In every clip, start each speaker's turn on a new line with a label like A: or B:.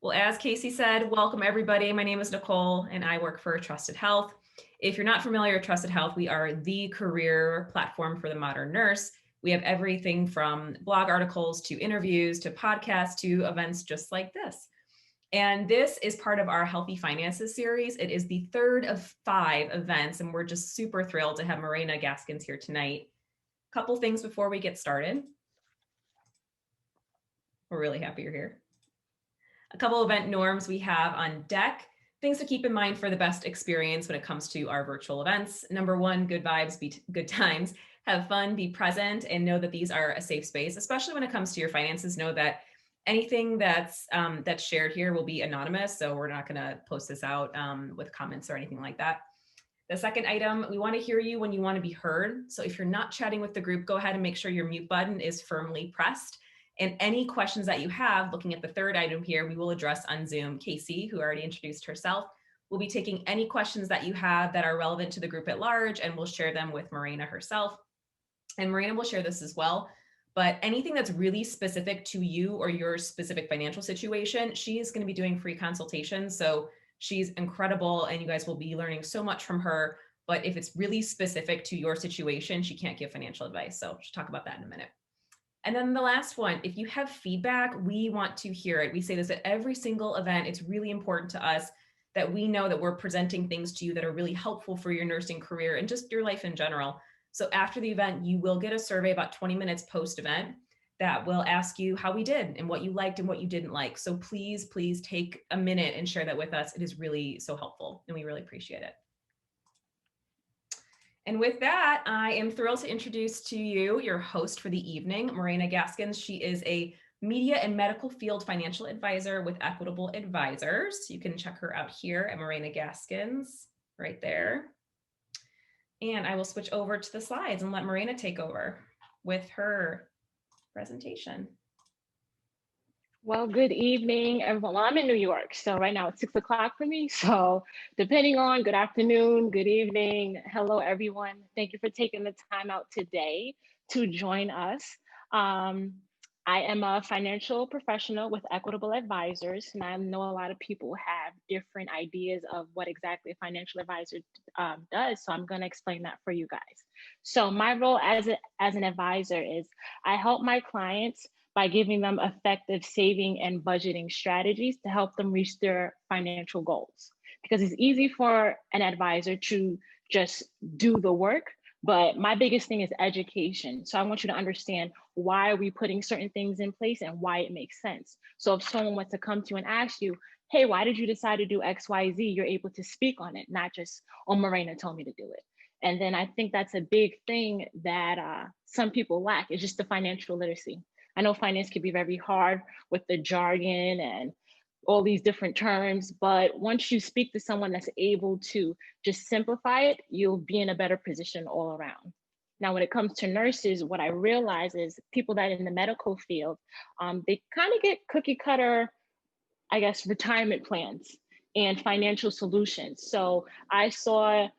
A: Well, as Casey said, welcome everybody. My name is Nicole and I work for Trusted Health. If you're not familiar with Trusted Health, we are the career platform for the modern nurse. We have everything from blog articles to interviews to podcasts to events just like this. And this is part of our Healthy Finances series. It is the third of 5 events, and we're just super thrilled to have Morrayna Gaskins here tonight. Couple things before we get started. We're really happy you're here. A couple event norms we have on deck, things to keep in mind for the best experience when it comes to our virtual events. Number 1, good vibes, be good times, have fun, be present, and know that these are a safe space, especially when it comes to your finances. Know that anything that's shared here will be anonymous, so we're not going to post this out with comments or anything like that. The second item, we want to hear you when you want to be heard. So if you're not chatting with the group, go ahead and make sure your mute button is firmly pressed. And any questions that you have, looking at the third item here, we will address on Zoom. Casey, who already introduced herself, will be taking any questions that you have that are relevant to the group at large, and we'll share them with Morrayna herself. And Morrayna will share this as well. But anything that's really specific to you or your specific financial situation, she is going to be doing free consultations. So she's incredible, and you guys will be learning so much from her. But if it's really specific to your situation, she can't give financial advice. So she'll talk about that in a minute. And then the last one, if you have feedback, we want to hear it. We say this at every single event. It's really important to us that we know that we're presenting things to you that are really helpful for your nursing career and just your life in general. So after the event, you will get a survey about 20 minutes post-event that will ask you how we did and what you liked and what you didn't like. So please, please take a minute and share that with us. It is really so helpful, and we really appreciate it. And with that, I am thrilled to introduce to you your host for the evening, Morrayna Gaskins. She is a media and medical field financial advisor with Equitable Advisors. You can check her out here at Morrayna Gaskins right there. And I will switch over to the slides and let Morrayna take over with her presentation.
B: Well, good evening, everyone. Well, I'm in New York, so right now it's 6 o'clock for me. So depending on good afternoon, good evening, hello, everyone. Thank you for taking the time out today to join us. I am a financial professional with Equitable Advisors, and I know a lot of people have different ideas of what exactly a financial advisor does, so I'm going to explain that for you guys. So my role as an advisor is I help my clients by giving them effective saving and budgeting strategies to help them reach their financial goals. Because it's easy for an advisor to just do the work, but my biggest thing is education. So I want you to understand why are we putting certain things in place and why it makes sense. So if someone wants to come to you and ask you, hey, why did you decide to do X, Y, Z? You're able to speak on it, not just, oh, Morrayna told me to do it. And then I think that's a big thing that some people lack, is just the financial literacy. I know finance can be very hard with the jargon and all these different terms, but once you speak to someone that's able to just simplify it, you'll be in a better position all around. Now, when it comes to nurses, what I realize is people that are in the medical field, they kind of get cookie cutter, I guess, retirement plans and financial solutions. So I saw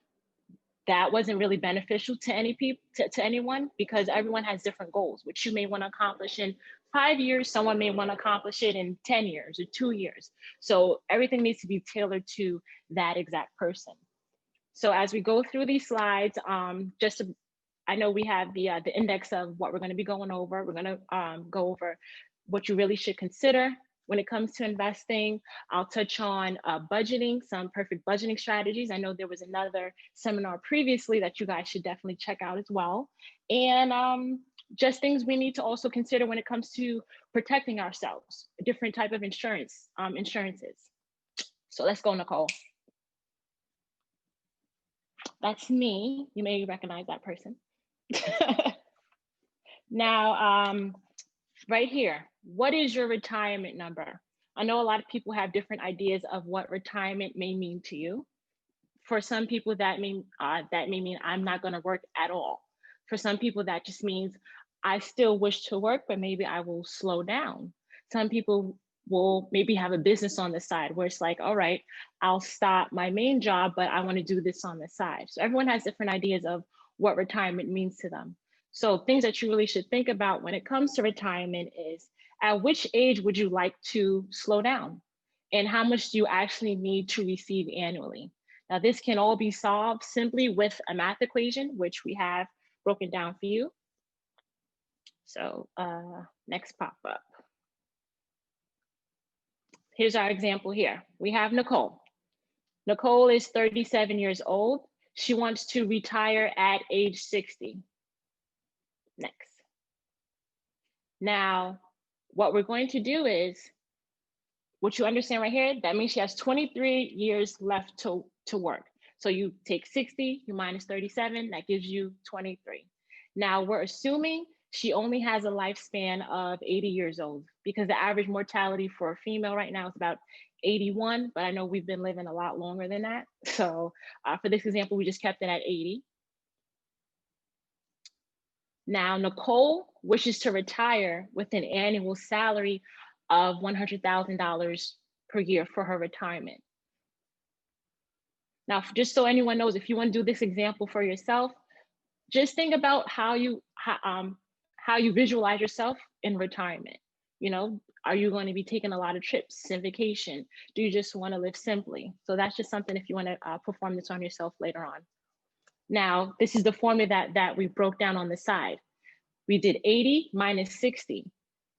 B: that wasn't really beneficial to anyone, because everyone has different goals, which you may want to accomplish in 5 years. Someone may want to accomplish it in 10 years or 2 years. So everything needs to be tailored to that exact person. So as we go through these slides, I know we have the index of what we're going to be going over. We're going to go over what you really should consider when it comes to investing. I'll touch on budgeting, some perfect budgeting strategies. I know there was another seminar previously that you guys should definitely check out as well. And just things we need to also consider when it comes to protecting ourselves, different type of insurances. So let's go, Nicole. That's me. You may recognize that person. Now, right here, what is your retirement number? I know a lot of people have different ideas of what retirement may mean to you. For some people, that may mean I'm not going to work at all. For some people, that just means I still wish to work, but maybe I will slow down. Some people will maybe have a business on the side where it's like, all right, I'll stop my main job, but I want to do this on the side. So everyone has different ideas of what retirement means to them. So things that you really should think about when it comes to retirement is, at which age would you like to slow down? and how much do you actually need to receive annually. Now, this can all be solved simply with a math equation, which we have broken down for you. So next pop up. Here's our example here. We have Nicole. Nicole is 37 years old. She wants to retire at age 60. Next. Now, what we're going to do is, what you understand right here, that means she has 23 years left to work. So you take 60, you minus 37, that gives you 23. Now we're assuming she only has a lifespan of 80 years old, because the average mortality for a female right now is about 81, but I know we've been living a lot longer than that. So for this example, we just kept it at 80. Now, Nicole wishes to retire with an annual salary of $100,000 per year for her retirement. Now, just so anyone knows, if you want to do this example for yourself, just think about how you visualize yourself in retirement. You know, are you going to be taking a lot of trips and vacation? Do you just want to live simply? So that's just something if you want to perform this on yourself later on. Now, this is the formula that we broke down on the side. We did 80 minus 60.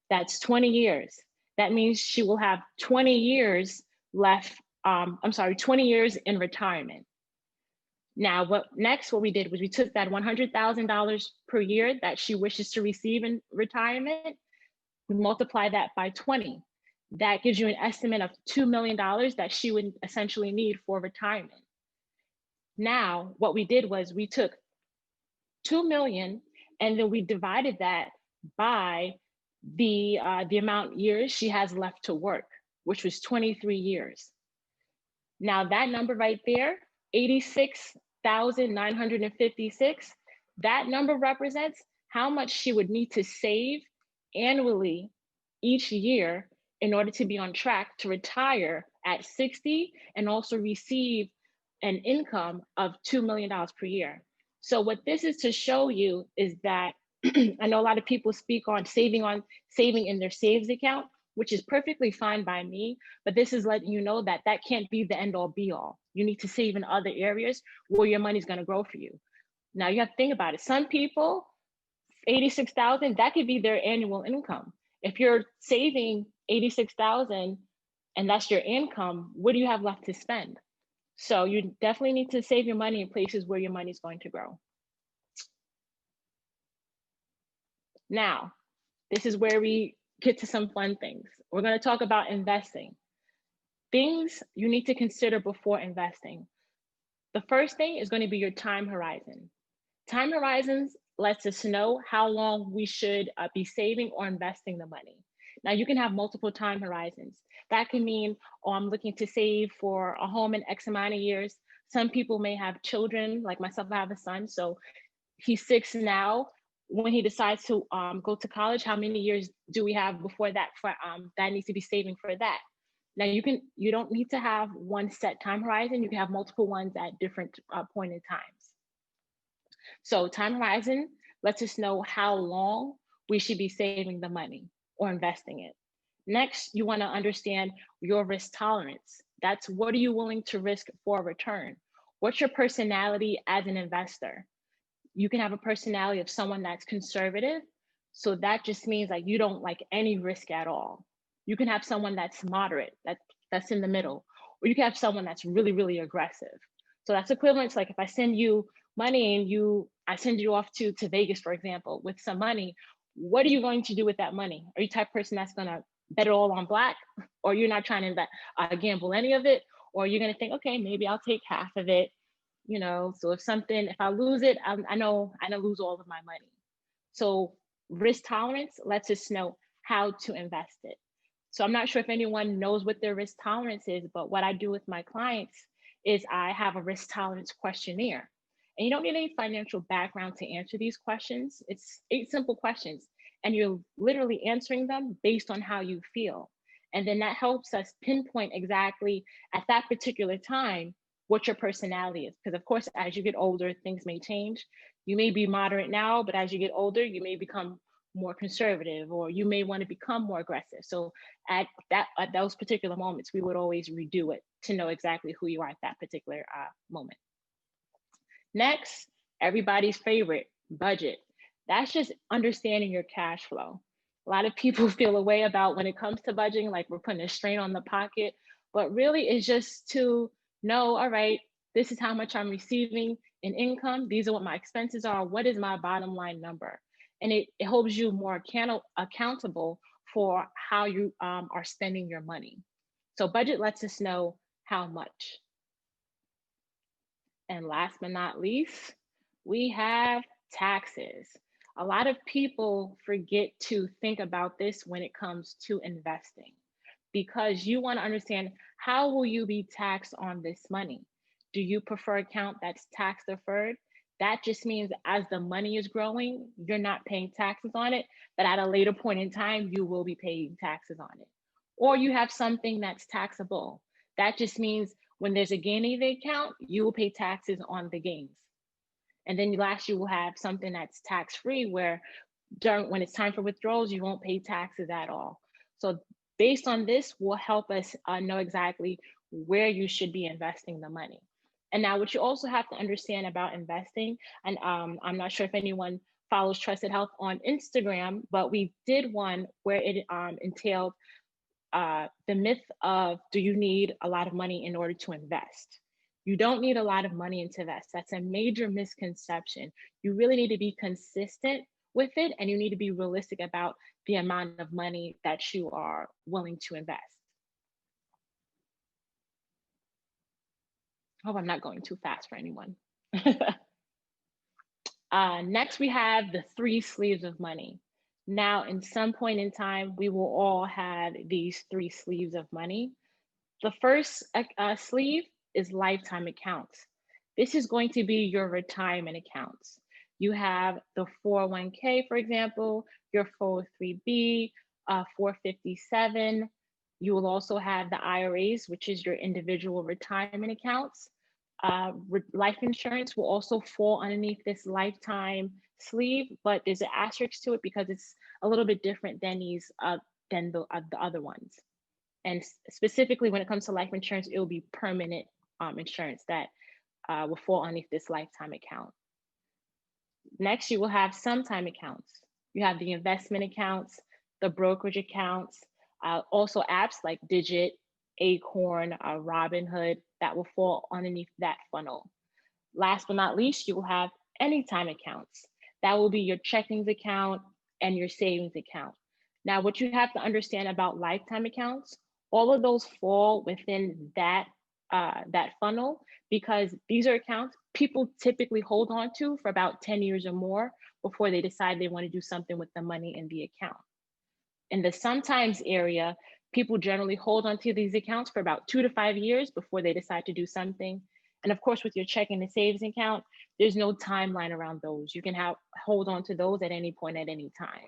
B: That's 20 years. That means she will have 20 years left. 20 years in retirement. Now, what we did was we took that $100,000 per year that she wishes to receive in retirement, we multiply that by 20. That gives you an estimate of $2 million that she would essentially need for retirement. Now, what we did was we took 2 million and then we divided that by the amount years she has left to work, which was 23 years. Now that number right there, 86,956, that number represents how much she would need to save annually each year in order to be on track to retire at 60 and also receive an income of $2 million per year. So what this is to show you is that I know a lot of people speak on saving in their saves account, which is perfectly fine by me, but this is letting you know that that can't be the end all be all. You need to save in other areas where your money's gonna grow for you. Now you have to think about it. Some people, 86,000, that could be their annual income. If you're saving 86,000 and that's your income, what do you have left to spend? So you definitely need to save your money in places where your money is going to grow. Now, this is where we get to some fun things. We're going to talk about investing. Things you need to consider before investing. The first thing is going to be your time horizon. Time horizons lets us know how long we should be saving or investing the money. Now you can have multiple time horizons. That can mean, oh, I'm looking to save for a home in X amount of years. Some people may have children, like myself, I have a son, so he's 6 now. When he decides to go to college, how many years do we have before that for that needs to be saving for that? Now you don't need to have one set time horizon. You can have multiple ones at different point in times. So time horizon lets us know how long we should be saving the money or investing it. Next, you want to understand your risk tolerance. That's what are you willing to risk for a return? What's your personality as an investor? You can have a personality of someone that's conservative. So that just means like you don't like any risk at all. You can have someone that's moderate, that's in the middle, or you can have someone that's really, really aggressive. So that's equivalent to like if I send you money and I send you off to Vegas, for example, with some money, what are you going to do with that money? Are you the type of person that's gonna bet it all on black, or you're not trying to gamble any of it, or you're gonna think, okay, maybe I'll take half of it, you know, so if I lose it, I know I don't lose all of my money. So risk tolerance lets us know how to invest it. So I'm not sure if anyone knows what their risk tolerance is, but what I do with my clients is I have a risk tolerance questionnaire. And you don't need any financial background to answer these questions. It's 8 simple questions, and you're literally answering them based on how you feel. And then that helps us pinpoint exactly at that particular time what your personality is. Because of course, as you get older, things may change. You may be moderate now, but as you get older, you may become more conservative, or you may want to become more aggressive. So at those particular moments, we would always redo it to know exactly who you are at that particular moment. Next, everybody's favorite, budget. That's just understanding your cash flow. A lot of people feel a way about when it comes to budgeting, like we're putting a strain on the pocket, but really it's just to know, all right, this is how much I'm receiving in income. These are what my expenses are. What is my bottom line number? And it holds you more accountable for how you are spending your money. So budget lets us know how much. And last but not least, we have taxes. A lot of people forget to think about this when it comes to investing, because you want to understand, how will you be taxed on this money? Do you prefer account that's tax deferred? That just means as the money is growing, you're not paying taxes on it, but at a later point in time, you will be paying taxes on it. Or you have something that's taxable. That just means when there's a gain in the account, you will pay taxes on the gains. And then last, you will have something that's tax free, where when it's time for withdrawals, you won't pay taxes at all. So based on this will help us know exactly where you should be investing the money. And now what you also have to understand about investing, and I'm not sure if anyone follows Trusted Health on Instagram, but we did one where it entailed the myth of, do you need a lot of money in order to invest? You don't need a lot of money to invest. That's a major misconception. You really need to be consistent with it, and you need to be realistic about the amount of money that you are willing to invest. I hope I'm not going too fast for anyone. Next, we have the 3 sleeves of money. Now, in some point in time, we will all have these 3 sleeves of money. The first sleeve is lifetime accounts. This is going to be your retirement accounts. You have the 401k, for example, your 403b, 457. You will also have the IRAs, which is your individual retirement accounts. Life insurance will also fall underneath this lifetime sleeve, but there's an asterisk to it because it's a little bit different than the other ones. And specifically when it comes to life insurance, it will be permanent insurance that will fall underneath this lifetime account. Next, you will have sometime accounts. You have the investment accounts, the brokerage accounts, also apps like Digit, Acorn, Robinhood, that will fall underneath that funnel. Last but not least, you will have anytime accounts. That will be your checkings account and your savings account. Now, what you have to understand about lifetime accounts, all of those fall within that funnel, because these are accounts people typically hold on to for about 10 years or more before they decide they want to do something with the money in the account. In the sometimes area, people generally hold on to these accounts for about 2 to 5 years before they decide to do something. And of course, with your checking and savings account, there's no timeline around those. You can hold on to those at any point at any time.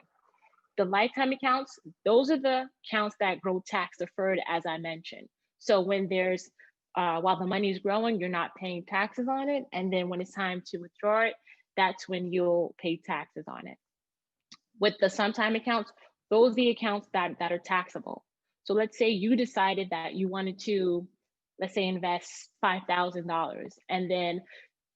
B: The lifetime accounts, those are the accounts that grow tax deferred, as I mentioned. So when there's, while the money is growing, you're not paying taxes on it. And then when it's time to withdraw it, that's when you'll pay taxes on it. With the sometime accounts, those are the accounts that are taxable. So let's say you decided that you wanted to, let's say, invest $5,000, and then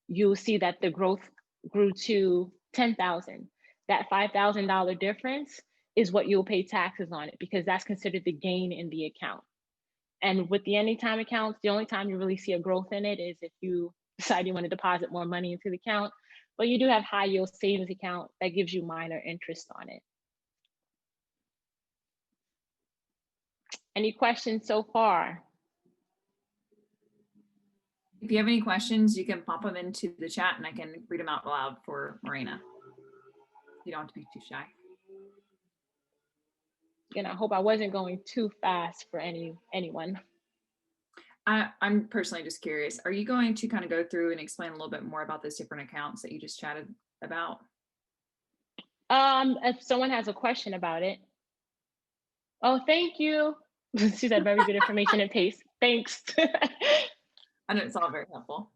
B: you'll see that the growth grew to 10,000. That $5,000 difference is what you'll pay taxes on it, because that's considered the gain in the account. And with the anytime accounts, the only time you really see a growth in it is if you decide you want to deposit more money into the account. But you do have high yield savings account that gives you minor interest on it. Any questions so far?
A: If you have any questions, you can pop them into the chat and I can read them out loud for Morrayna. You don't have to be too shy.
B: Again, I hope I wasn't going too fast for anyone.
A: I'm personally just curious. Are you going to kind of go through and explain a little bit more about those different accounts that you just chatted about?
B: If someone has a question about it. Oh, thank you. She said very good information and pace. Thanks.
A: I know it's all very helpful.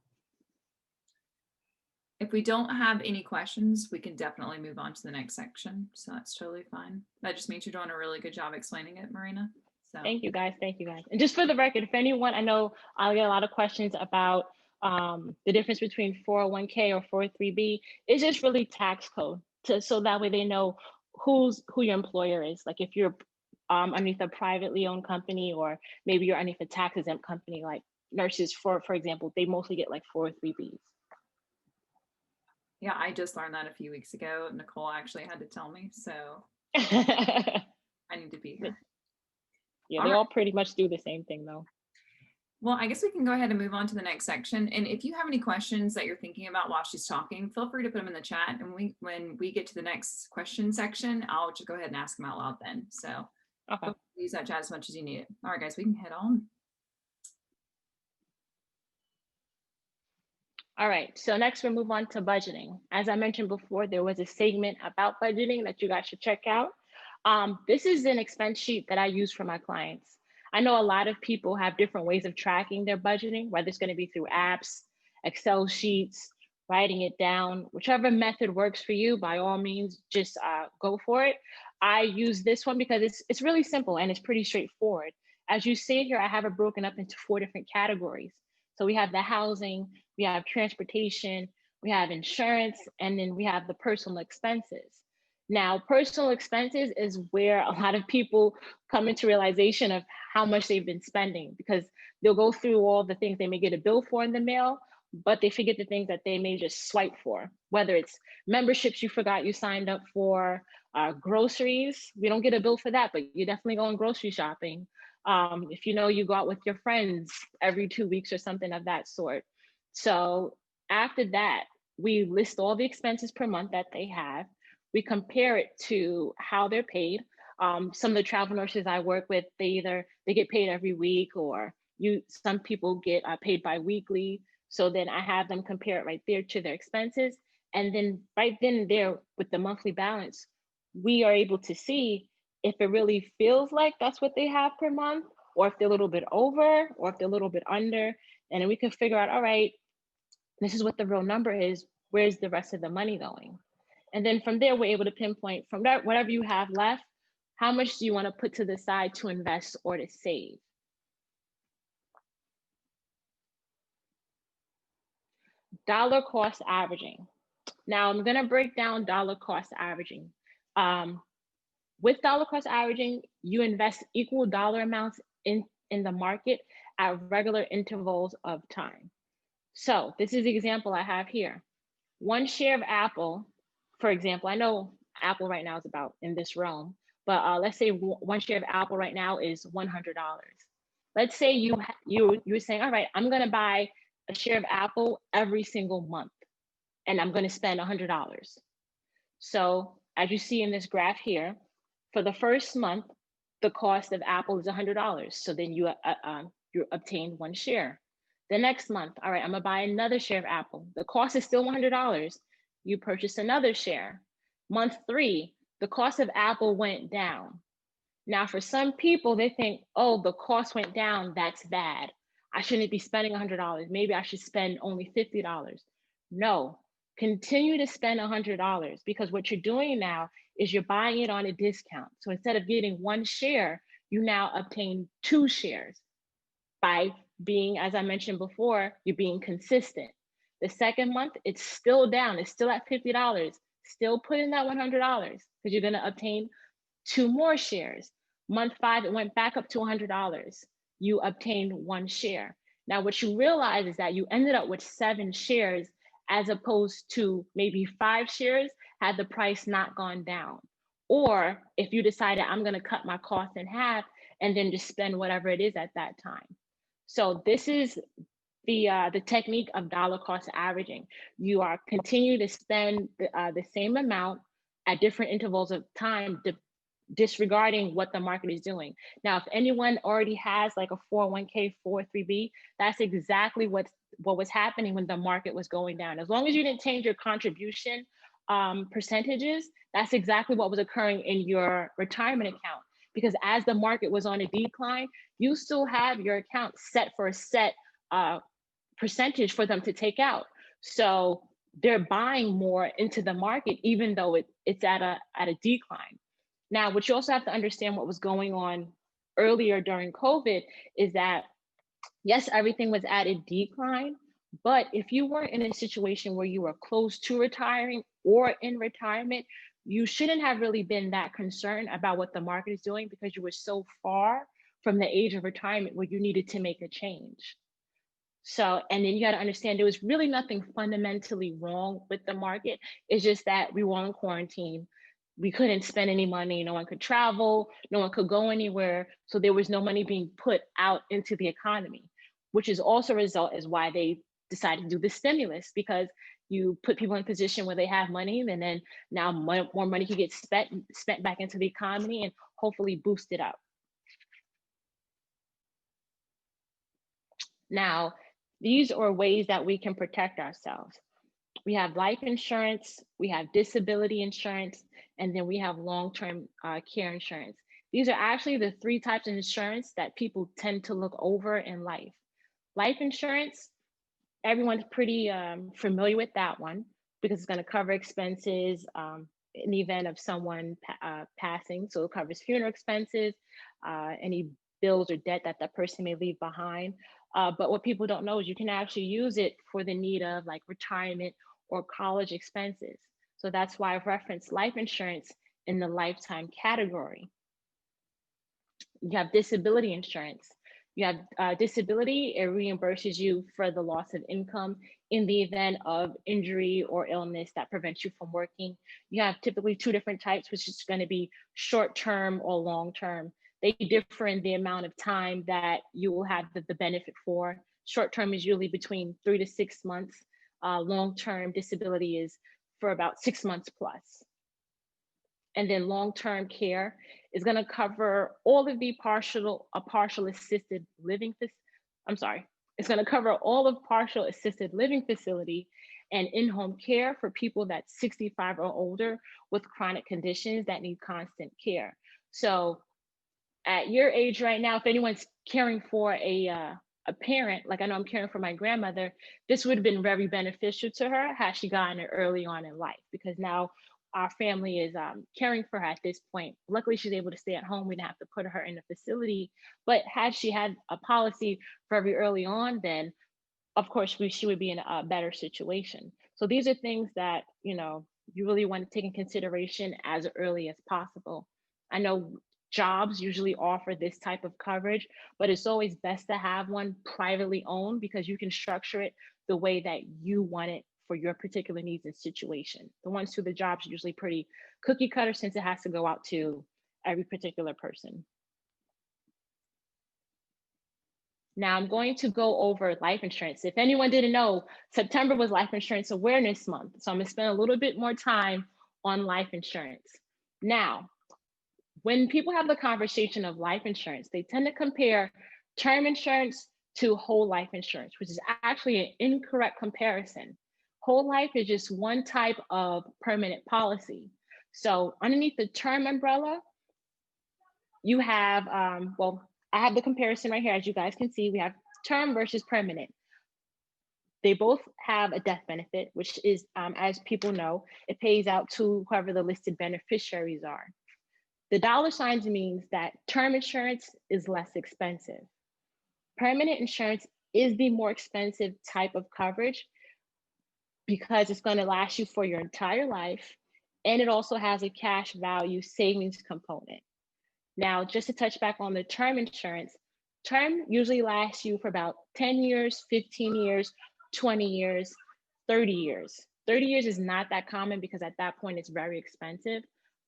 C: If we don't have any questions, we can definitely move on to the next section. So that's totally fine. That just means you're doing a really good job explaining it, Morrayna. So
B: Thank you guys. Thank you guys. And just for the record, if anyone, I know I'll get a lot of questions about the difference between 401k or 403b. It's just really tax code so that way they know who your employer is. Like if you're underneath a privately owned company, or maybe you're underneath a tax exempt company, like nurses, for example, they mostly get like 403bs.
C: yeah, I just learned that a few weeks ago. Nicole actually had to tell me, so I need to be here.
B: Yeah, they all pretty much do the same thing though.
C: Well, I guess we can go ahead and move on to the next section. And if you have any questions that you're thinking about while she's talking, feel free to put them in the chat. And when we get to the next question section, I'll just go ahead and ask them out loud then. So
B: okay,
C: use that chat as much as you need it. All right, guys, we can head on.
B: All right, so next we'll move on to budgeting. As I mentioned before, there was a segment about budgeting that you guys should check out. This is an expense sheet that I use for my clients. I know a lot of people have different ways of tracking their budgeting, whether it's going to be through apps, Excel sheets, writing it down, whichever method works for you, by all means, just go for it. I use this one because it's really simple and it's pretty straightforward. As you see here, I have it broken up into 4 different categories. So we have the housing, we have transportation, we have insurance, and then we have the personal expenses. Now, personal expenses is where a lot of people come into realization of how much they've been spending, because they'll go through all the things they may get a bill for in the mail, but they forget the things that they may just swipe for, whether it's memberships you forgot you signed up for, groceries. We don't get a bill for that, but you definitely go on grocery shopping. If you know you go out with your friends every 2 weeks or something of that sort. So after that, we list all the expenses per month that they have. We compare it to how they're paid. Some of the travel nurses I work with, they get paid every week, or some people get paid bi-weekly. So then I have them compare it right there to their expenses. And then right then and there with the monthly balance, we are able to see if it really feels like that's what they have per month, or if they're a little bit over, or if they're a little bit under. And then we can figure out, all right, this is what the real number is. Where's the rest of the money going? And then from there, we're able to pinpoint from that, whatever you have left, how much do you want to put to the side to invest or to save? Dollar cost averaging. Now I'm going to break down dollar cost averaging. With dollar cost averaging, you invest equal dollar amounts in the market at regular intervals of time. So this is the example I have here. 1 share of Apple, for example, I know Apple right now is about in this realm, but let's say 1 share of Apple right now is $100. Let's say you're saying, all right, I'm going to buy a share of Apple every single month, and I'm going to spend $100. So as you see in this graph here, for the first month, the cost of Apple is $100. So then you obtain 1 share. The next month, all right, I'm gonna buy another share of Apple. The cost is still $100. You purchase another share. Month 3, the cost of Apple went down. Now, for some people, they think, oh, the cost went down, that's bad. I shouldn't be spending $100. Maybe I should spend only $50. No, continue to spend $100, because what you're doing now is you're buying it on a discount. So instead of getting 1 share, you now obtain 2 shares by being, as I mentioned before, you're being consistent. The second month, it's still down. It's still at $50. Still put in that $100, because you're going to obtain 2 more shares. Month 5, it went back up to $100. You obtained 1 share. Now, what you realize is that you ended up with 7 shares as opposed to maybe 5 shares had the price not gone down. Or if you decided, I'm going to cut my cost in half and then just spend whatever it is at that time. So this is the technique of dollar cost averaging. You are continue to spend the same amount at different intervals of time, disregarding what the market is doing. Now, if anyone already has like a 401k, 403b, that's exactly what was happening when the market was going down. As long as you didn't change your contribution percentages, that's exactly what was occurring in your retirement account. Because as the market was on a decline, you still have your account set for a set percentage for them to take out. So they're buying more into the market, even though it's at a decline. Now, what you also have to understand what was going on earlier during COVID is that, yes, everything was at a decline, but if you were in a situation where you were close to retiring or in retirement, you shouldn't have really been that concerned about what the market is doing because you were so far from the age of retirement where you needed to make a change. So, and then you got to understand there was really nothing fundamentally wrong with the market. It's just that we were in quarantine. We couldn't spend any money. No one could travel. No one could go anywhere. So there was no money being put out into the economy, which is also a result is why they decided to do the stimulus, because you put people in a position where they have money, and then now more money can get spent back into the economy and hopefully boost it up. Now, these are ways that we can protect ourselves. We have life insurance, we have disability insurance, and then we have long-term care insurance. These are actually the three types of insurance that people tend to look over in life. Life insurance, everyone's pretty familiar with that one because it's going to cover expenses in the event of someone passing. So it covers funeral expenses, any bills or debt that that person may leave behind. But what people don't know is you can actually use it for the need of like retirement or college expenses. So that's why I've referenced life insurance in the lifetime category. You have disability insurance. You have disability, it reimburses you for the loss of income in the event of injury or illness that prevents you from working. You have typically two different types, which is going to be short-term or long-term. They differ in the amount of time that you will have the benefit for. Short-term is usually between 3 to 6 months. Long-term disability is for about 6 months plus. And then long-term care is going to cover all of the partial assisted living. It's going to cover all of partial assisted living facility and in-home care for people that's 65 or older with chronic conditions that need constant care. So at your age right now, if anyone's caring for a parent, like I know I'm caring for my grandmother, this would have been very beneficial to her had she gotten it early on in life, because now our family is caring for her at this point. Luckily, she's able to stay at home. We didn't have to put her in a facility. But had she had a policy very early on, then of course she would be in a better situation. So these are things that you really want to take in consideration as early as possible. I know jobs usually offer this type of coverage, but it's always best to have one privately owned because you can structure it the way that you want it for your particular needs and situation. The ones through the jobs are usually pretty cookie cutter since it has to go out to every particular person. Now I'm going to go over life insurance. If anyone didn't know, September was Life Insurance Awareness Month. So I'm gonna spend a little bit more time on life insurance. Now, when people have the conversation of life insurance, they tend to compare term insurance to whole life insurance, which is actually an incorrect comparison. Whole life is just one type of permanent policy. So underneath the term umbrella, you have, well, I have the comparison right here. As you guys can see, we have term versus permanent. They both have a death benefit, which is, as people know, it pays out to whoever the listed beneficiaries are. The dollar signs means that term insurance is less expensive. Permanent insurance is the more expensive type of coverage because it's going to last you for your entire life, and it also has a cash value savings component. Now, just to touch back on the term insurance, term usually lasts you for about 10 years, 15 years, 20 years, 30 years. 30 years is not that common because at that point it's very expensive.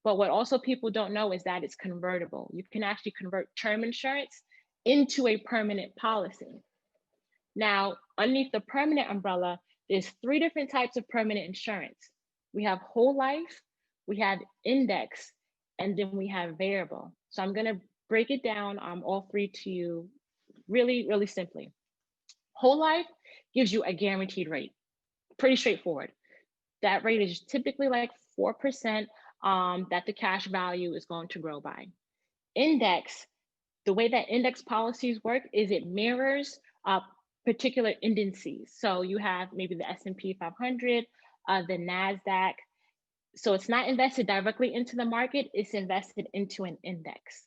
B: But what also people don't know is that it's convertible. You can actually convert term insurance into a permanent policy. Now, underneath the permanent umbrella, there's 3 different types of permanent insurance. We have whole life, we have index, and then we have variable. So I'm gonna break it down, all 3 to you really, really simply. Whole life gives you a guaranteed rate, pretty straightforward. That rate is typically like 4%. That the cash value is going to grow by. Index, the way that index policies work is it mirrors particular indices. So you have maybe the S&P 500, the NASDAQ. So it's not invested directly into the market, it's invested into an index.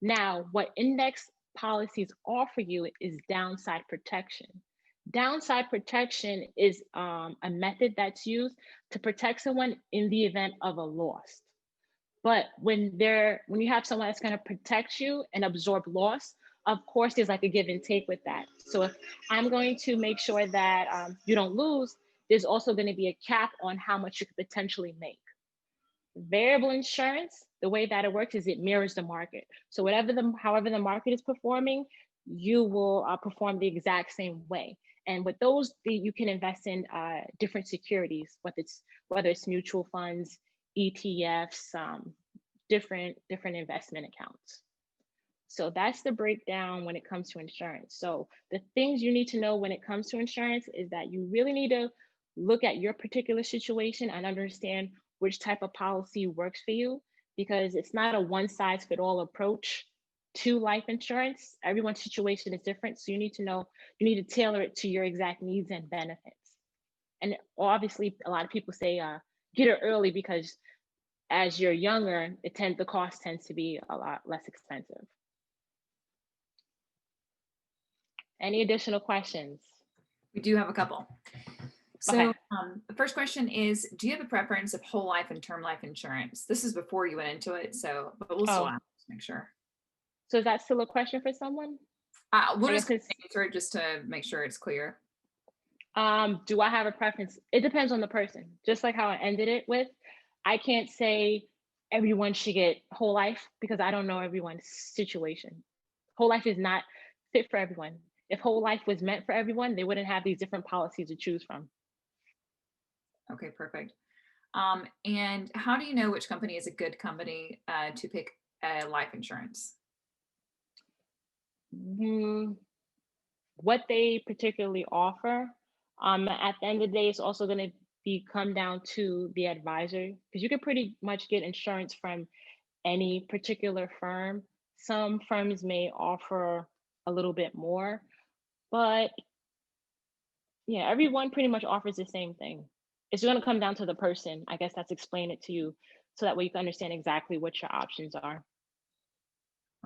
B: Now, what index policies offer you is downside protection. Downside protection is a method that's used to protect someone in the event of a loss. But when you have someone that's going to protect you and absorb loss, of course, there's like a give and take with that. So if I'm going to make sure that you don't lose, there's also going to be a cap on how much you could potentially make. Variable insurance, the way that it works is it mirrors the market. So however the market is performing, you will perform the exact same way. And with those, you can invest in different securities, whether it's mutual funds, ETFs, different investment accounts. So that's the breakdown when it comes to insurance. So the things you need to know when it comes to insurance is that you really need to look at your particular situation and understand which type of policy works for you, because it's not a one-size-fits-all approach to life insurance. Everyone's situation is different. So you need to tailor it to your exact needs and benefits. And obviously, a lot of people say get it early because as you're younger, the cost tends to be a lot less expensive. Any additional questions?
C: We do have a couple. So
B: Okay.
C: The first question is, do you have a preference of whole life and term life insurance? This is before you went into it, but we'll still ask to make sure.
B: So is that still a question for someone?
C: We'll just answer it just to make sure it's clear.
B: Do I have a preference? It depends on the person. Just like how I ended it with, I can't say everyone should get whole life because I don't know everyone's situation. Whole life is not fit for everyone. If whole life was meant for everyone, they wouldn't have these different policies to choose from.
C: Okay, perfect. And how do you know which company is a good company to pick life insurance?
B: What they particularly offer. At the end of the day, it's also going to come down to the advisor, because you can pretty much get insurance from any particular firm. Some firms may offer a little bit more, but yeah, everyone pretty much offers the same thing. It's going to come down to the person, I guess, that's explain it to you, so that way you can understand exactly what your options are.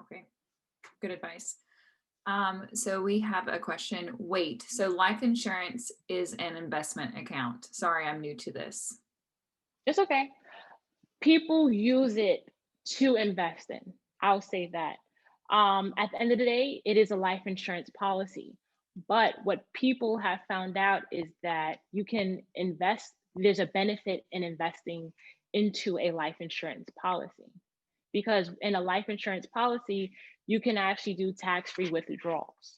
C: Okay, good advice. So we have a question. Wait, so life insurance is an investment account? Sorry, I'm new to this.
B: It's okay. People use it to invest in. I'll say that. At the end of the day, it is a life insurance policy. But what people have found out is that you can invest, there's a benefit in investing into a life insurance policy. Because in a life insurance policy, you can actually do tax-free withdrawals.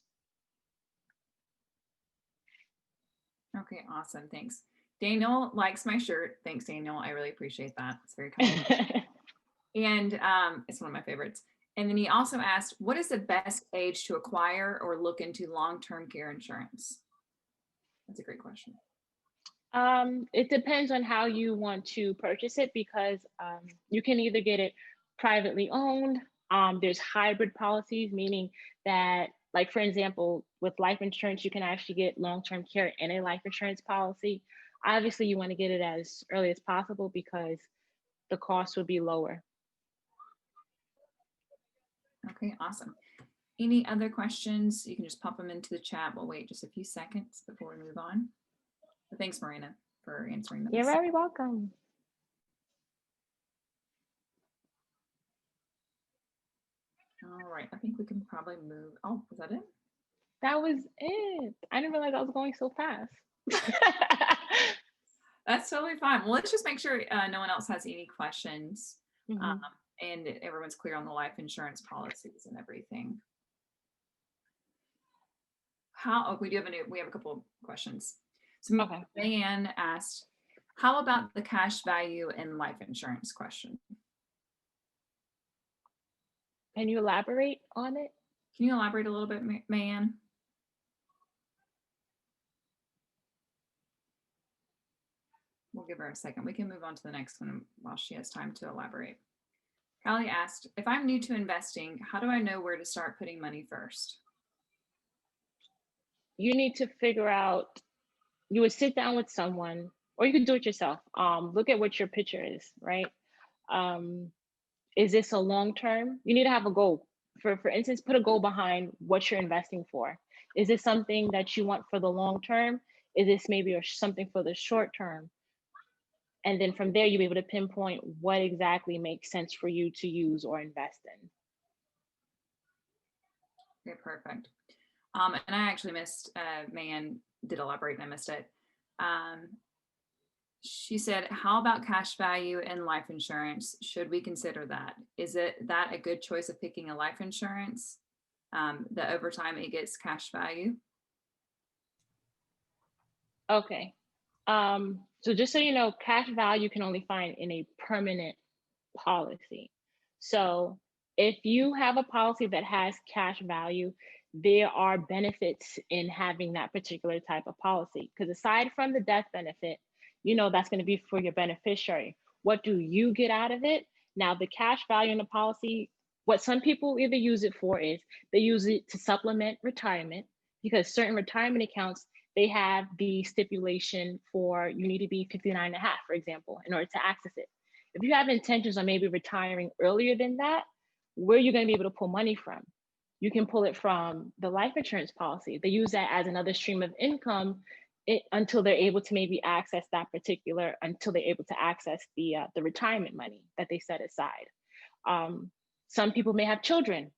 C: Okay, awesome. Thanks. Daniel likes my shirt. Thanks, Daniel. I really appreciate that. It's very kind. And it's one of my favorites. And then he also asked, what is the best age to acquire or look into long-term care insurance? That's a great question.
B: It depends on how you want to purchase it, because you can either get it privately owned. There's hybrid policies, meaning that, like, for example, with life insurance, you can actually get long-term care in a life insurance policy. Obviously, you want to get it as early as possible because the cost would be lower.
C: Okay, awesome. Any other questions? You can just pop them into the chat. We'll wait just a few seconds before we move on. But thanks, Morrayna, for answering those.
B: You're very welcome.
C: All right, I think we can probably move. Oh, was that it?
B: That was it. I didn't realize I was going so fast.
C: That's totally fine. Well, let's just make sure no one else has any questions. And everyone's clear on the life insurance policies and everything. We have a couple of questions. So
B: okay.
C: Diane asked, how about the cash value in life insurance question?
B: Can you elaborate on it?
C: Can you elaborate a little bit, Mayanne? We'll give her a second. We can move on to the next one while she has time to elaborate. Callie asked, if I'm new to investing, how do I know where to start putting money first?
B: You need to figure out, you would sit down with someone or you can do it yourself. Look at what your picture is, right? Um, is this a long term? You need to have a goal. For instance, put a goal behind what you're investing for. Is this something that you want for the long term? Is this maybe something for the short term? And then from there, you'll be able to pinpoint what exactly makes sense for you to use or invest in.
C: Okay, perfect. And I actually missed, Megan did elaborate and I missed it. She said, how about cash value and life insurance? Should we consider that? Is that a good choice of picking a life insurance that over time it gets cash value?
B: Okay. So just so you know, cash value can only find in a permanent policy. So if you have a policy that has cash value, there are benefits in having that particular type of policy. Because aside from the death benefit, that's going to be for your beneficiary. What do you get out of it? Now, the cash value in the policy, what some people either use it for is they use it to supplement retirement, because certain retirement accounts, they have the stipulation for you need to be 59 and a half, for example, in order to access it. If you have intentions on maybe retiring earlier than that, where are you going to be able to pull money from? You can pull it from the life insurance policy. They use that as another stream of income until they're able to maybe access until they're able to access the retirement money that they set aside. Some people may have children.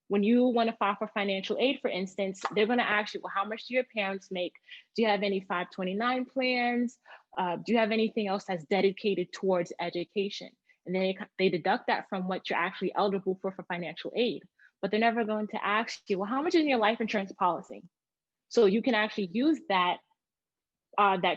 B: When you want to file for financial aid, for instance, they're going to ask you, well, how much do your parents make? Do you have any 529 plans? Do you have anything else that's dedicated towards education? And then they deduct that from what you're actually eligible for financial aid. But they're never going to ask you, well, how much is in your life insurance policy? So you can actually use that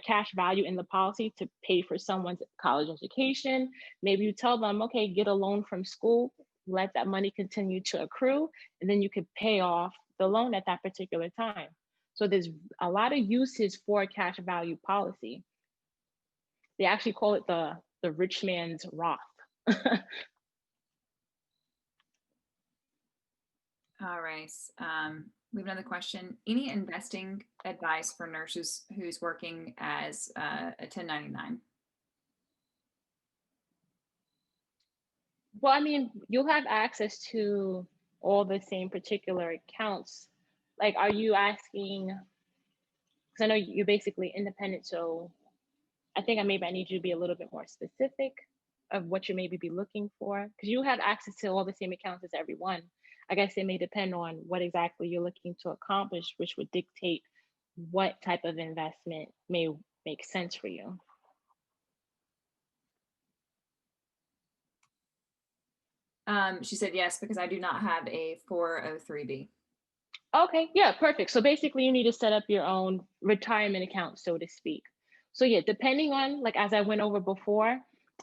B: cash value in the policy to pay for someone's college education. Maybe you tell them, okay, get a loan from school, let that money continue to accrue, and then you could pay off the loan at that particular time. So there's a lot of uses for a cash value policy. They actually call it the rich man's Roth.
C: All right. We have another question. Any investing advice for nurses who's working as a 1099?
B: Well, I mean, you'll have access to all the same particular accounts. Like, are you asking? Because I know you're basically independent, so I think I need you to be a little bit more specific of what you maybe be looking for, because you have access to all the same accounts as everyone. I guess it may depend on what exactly you're looking to accomplish, which would dictate what type of investment may make sense for you.
C: She said yes, because I do not have a 403B.
B: Okay, yeah, perfect. So basically you need to set up your own retirement account, so to speak. So yeah, depending on, like, as I went over before,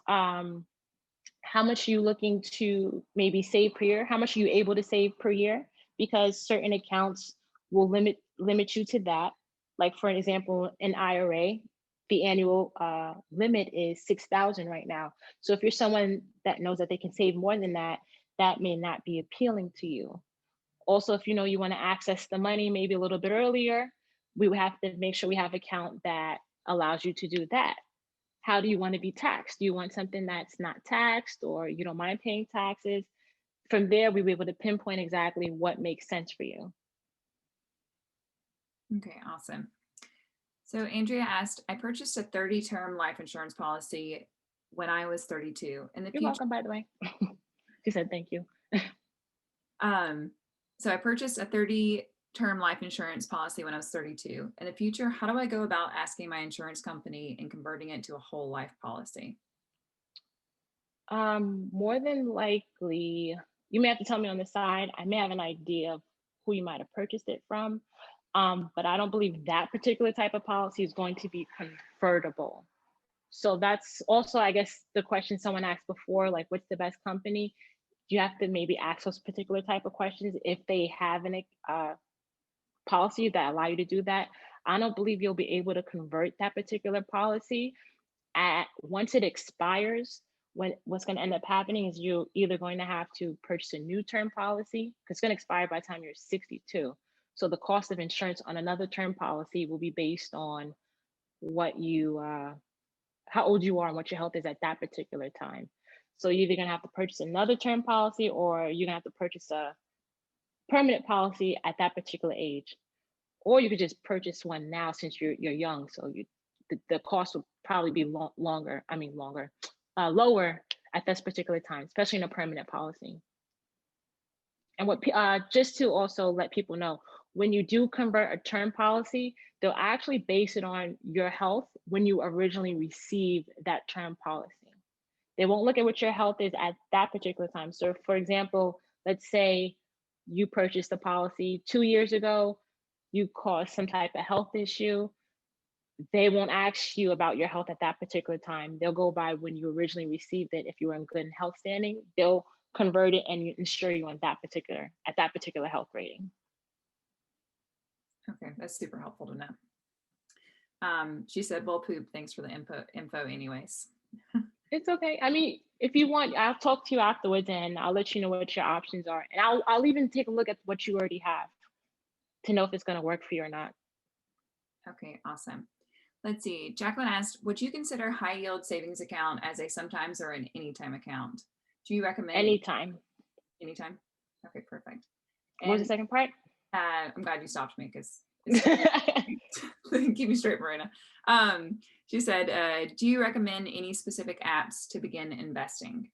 B: how much are you looking to maybe save per year? How much are you able to save per year? Because certain accounts will limit you to that. Like, for example, an IRA, the annual limit is 6,000 right now. So if you're someone that knows that they can save more than that, that may not be appealing to you. Also, if you want to access the money maybe a little bit earlier, we would have to make sure we have an account that allows you to do that. How do you want to be taxed? Do you want something that's not taxed, or you don't mind paying taxes? From there, we'll be able to pinpoint exactly what makes sense for you.
C: Okay, awesome. So Andrea asked, I purchased a 30-term life insurance policy when I was 32. In the
B: You're
C: future,
B: welcome, by the way. She said thank you.
C: So I purchased a 30-term life insurance policy when I was 32. In the future, how do I go about asking my insurance company and converting it to a whole life policy?
B: More than likely, you may have to tell me on the side. I may have an idea of who you might have purchased it from, but I don't believe that particular type of policy is going to be convertible. So that's also, I guess, the question someone asked before, like, what's the best company? You have to maybe ask those particular type of questions if they have an policy that allow you to do that. I don't believe you'll be able to convert that particular policy. Once it expires, what's going to end up happening is you're either going to have to purchase a new term policy, because it's going to expire by the time you're 62. So the cost of insurance on another term policy will be based on what you how old you are and what your health is at that particular time. So you're either gonna have to purchase another term policy, or you're gonna have to purchase a permanent policy at that particular age. Or you could just purchase one now since you're young. So the cost will probably be longer. I mean longer, lower at this particular time, especially in a permanent policy. And just to also let people know, when you do convert a term policy, they'll actually base it on your health when you originally received that term policy. They won't look at what your health is at that particular time. So, for example, let's say you purchased the policy 2 years ago, you caused some type of health issue. They won't ask you about your health at that particular time. They'll go by when you originally received it. If you were in good health standing, they'll convert it and insure you on that particular health rating.
C: Okay, that's super helpful to know. She said, "Well, poop. Thanks for the info anyways."
B: It's okay. I mean, if you want, I'll talk to you afterwards and I'll let you know what your options are. And I'll even take a look at what you already have to know if it's going to work for you or not.
C: Okay, awesome. Let's see. Jacqueline asked, would you consider high yield savings account as a sometimes or an anytime account? Do you recommend
B: Anytime?
C: Anytime. Okay, perfect.
B: And what was the second part?
C: I'm glad you stopped me because keep me straight, Morrayna. She said, do you recommend any specific apps to begin investing?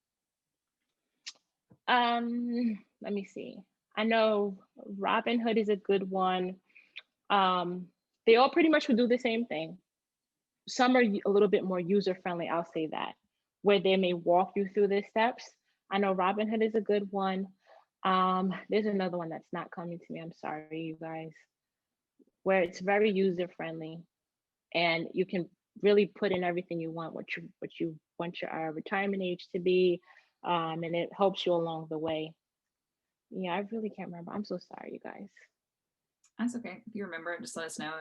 B: Let me see. I know Robinhood is a good one. They all pretty much will do the same thing. Some are a little bit more user friendly, I'll say that, where they may walk you through the steps. I know Robinhood is a good one. There's another one that's not coming to me. I'm sorry, you guys, where it's very user friendly, and you can really put in everything you want, what you want your retirement age to be, and it helps you along the way. Yeah, I really can't remember. I'm so sorry, you guys.
C: That's okay. If you remember it, just let us know.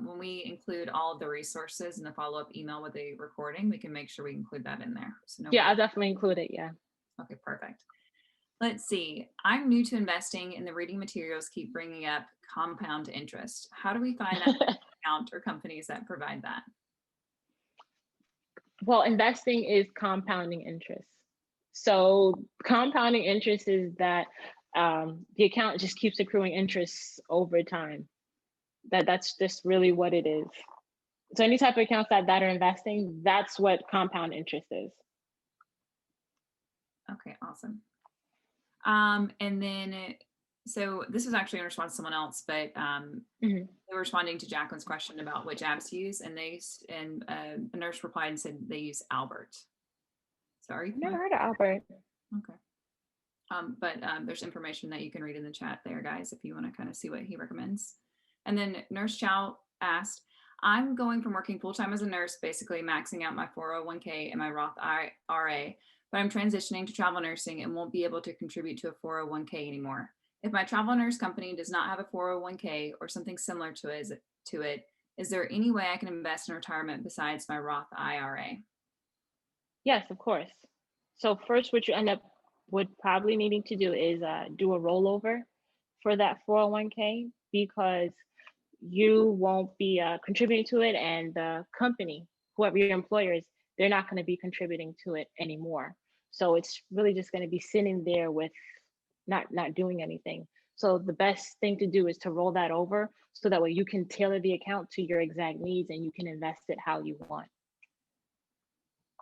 C: When we include all of the resources in the follow-up email with the recording, we can make sure we include that in there. So
B: yeah, I'll definitely include it. Yeah.
C: Okay, perfect. Let's see. I'm new to investing and the reading materials keep bringing up compound interest. How do we find that account or companies that provide that?
B: Well, investing is compounding interest. So compounding interest is that the account just keeps accruing interest over time. That's just really what it is. So any type of accounts that are investing, that's what compound interest is.
C: Okay, awesome. And then, so this was actually in response to someone else, but they were responding to Jacqueline's question about which apps to use, and a nurse replied and said they use Albert. Sorry,
B: never heard of Albert.
C: Okay. But there's information that you can read in the chat there, guys, if you want to kind of see what he recommends. And then Nurse Chow asked, I'm going from working full-time as a nurse, basically maxing out my 401k and my Roth IRA, but I'm transitioning to travel nursing and won't be able to contribute to a 401k anymore. If my travel nurse company does not have a 401k or something similar to it, is there any way I can invest in retirement besides my Roth IRA?
B: Yes, of course. So first, what you end up probably needing to do is do a rollover for that 401k, because you won't be contributing to it, and the company, whoever your employer is, they're not going to be contributing to it anymore. So it's really just going to be sitting there with not doing anything. So the best thing to do is to roll that over, so that way you can tailor the account to your exact needs and you can invest it how you want.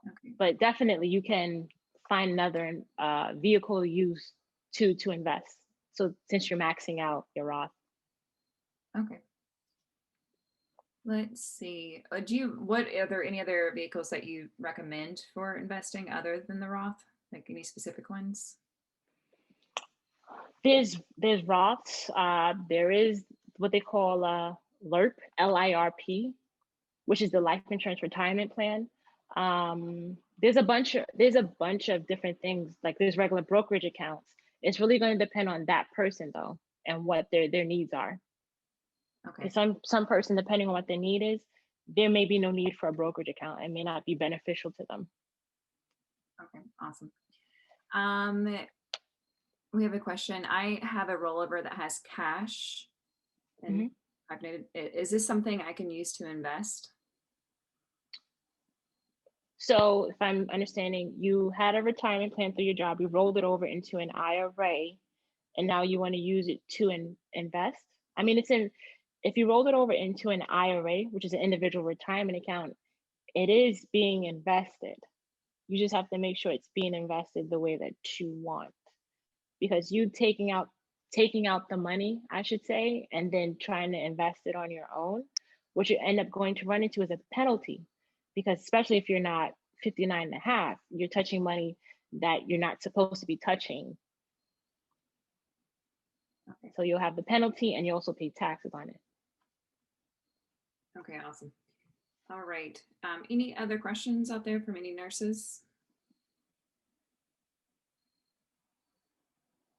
B: Okay. But definitely you can find another vehicle to use to invest. So since you're maxing out your Roth.
C: Okay. Let's see. Are there any other vehicles that you recommend for investing other than the Roth? Like any specific ones?
B: There's Roths. There is what they call LIRP, LIRP, which is the life insurance retirement plan. There's a bunch of different things. Like there's regular brokerage accounts. It's really going to depend on that person though, and what their needs are. Okay. Some person, depending on what their need is, there may be no need for a brokerage account. It may not be beneficial to them.
C: Okay, awesome. We have a question. I have a rollover that has cash, and I've noted. Is this something I can use to invest?
B: So if I'm understanding, you had a retirement plan through your job, you rolled it over into an IRA, and now you want to use it to invest. I mean, if you rolled it over into an IRA, which is an individual retirement account, it is being invested. You just have to make sure it's being invested the way that you want. Because you taking out the money, I should say, and then trying to invest it on your own, what you end up going to run into is a penalty. Because especially if you're not 59 and a half, you're touching money that you're not supposed to be touching.
C: Okay.
B: So you'll have the penalty and you also pay taxes on it.
C: Okay, awesome. All right. Any other questions out there from any nurses?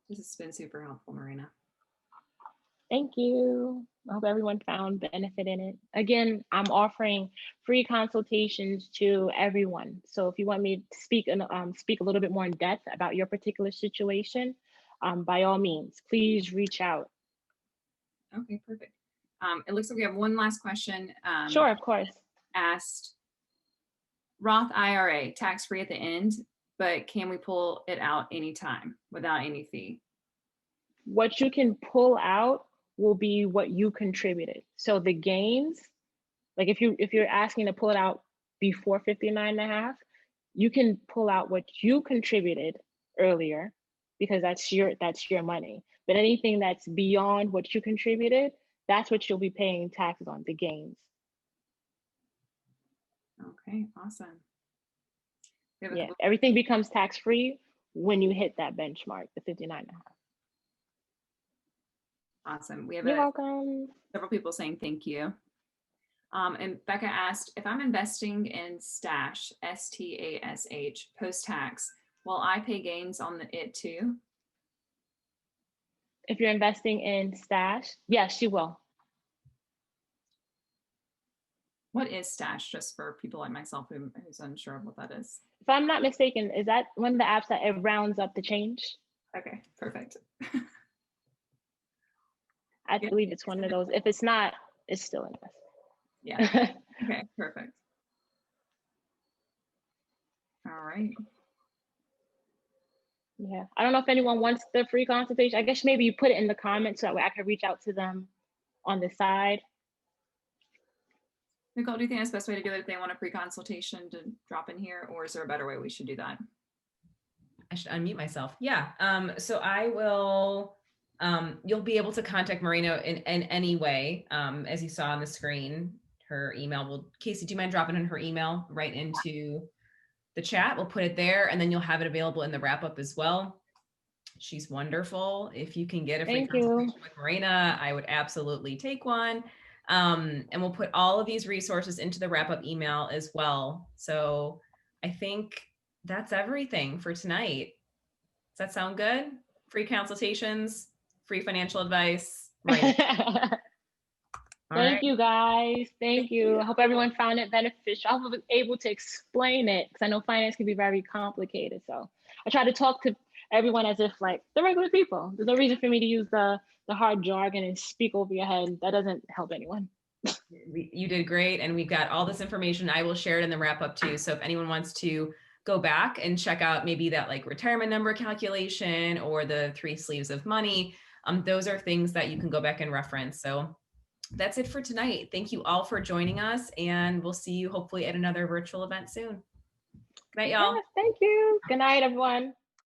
C: This has been super helpful, Morrayna.
B: Thank you. I hope everyone found benefit in it. Again, I'm offering free consultations to everyone. So if you want me to speak a little bit more in depth about your particular situation, by all means, please reach out.
C: Okay, perfect. It looks like we have one last question.
B: Sure, of course.
C: Asked, Roth IRA, tax-free at the end, but can we pull it out anytime without any fee?
B: What you can pull out will be what you contributed. So the gains, like if you're asking to pull it out before 59 and a half, you can pull out what you contributed earlier because that's your money. But anything that's beyond what you contributed, that's what you'll be paying taxes on, the gains.
C: Okay, awesome.
B: Yeah, everything becomes tax-free when you hit that benchmark, the 59 and a half.
C: Awesome. We have
B: You're welcome.
C: Several people saying thank you. And Becca asked, if I'm investing in Stash, STASH, post-tax, will I pay gains on it too?
B: If you're investing in Stash, yes, you will.
C: What is Stash, just for people like myself who's unsure of what that is?
B: If I'm not mistaken, is that one of the apps that it rounds up the change?
C: Okay, perfect.
B: I believe it's one of those. If it's not, it's still invested.
C: Yeah. Okay, perfect. All right.
B: Yeah, I don't know if anyone wants the free consultation. I guess maybe you put it in the comments so that way I can reach out to them on the side.
C: Nicole, do you think that's the best way to do it if they want a free consultation to drop in here, or is there a better way we should do that?
A: I should unmute myself. Yeah. So I will, you'll be able to contact Morrayna in any way. As you saw on the screen, her email will, Casey, do you mind dropping in her email right into the chat? We'll put it there and then you'll have it available in the wrap up as well. She's wonderful. If you can get a free consultation with Morrayna, I would absolutely take one. And we'll put all of these resources into the wrap up email as well. So I think that's everything for tonight. Does that sound good? Free consultations, free financial advice. Right.
B: Thank you guys. Thank you. I hope everyone found it beneficial. I was able to explain it because I know finance can be very complicated. So I try to talk to everyone as if like they're regular people. There's no reason for me to use the hard jargon and speak over your head. That doesn't help anyone.
A: You did great. And we've got all this information. I will share it in the wrap up too. So if anyone wants to go back and check out maybe that like retirement number calculation or the 3 sleeves of money, those are things that you can go back and reference. So that's it for tonight. Thank you all for joining us, and we'll see you hopefully at another virtual event soon. Good night, y'all.
B: Yes, thank you. Good night, everyone.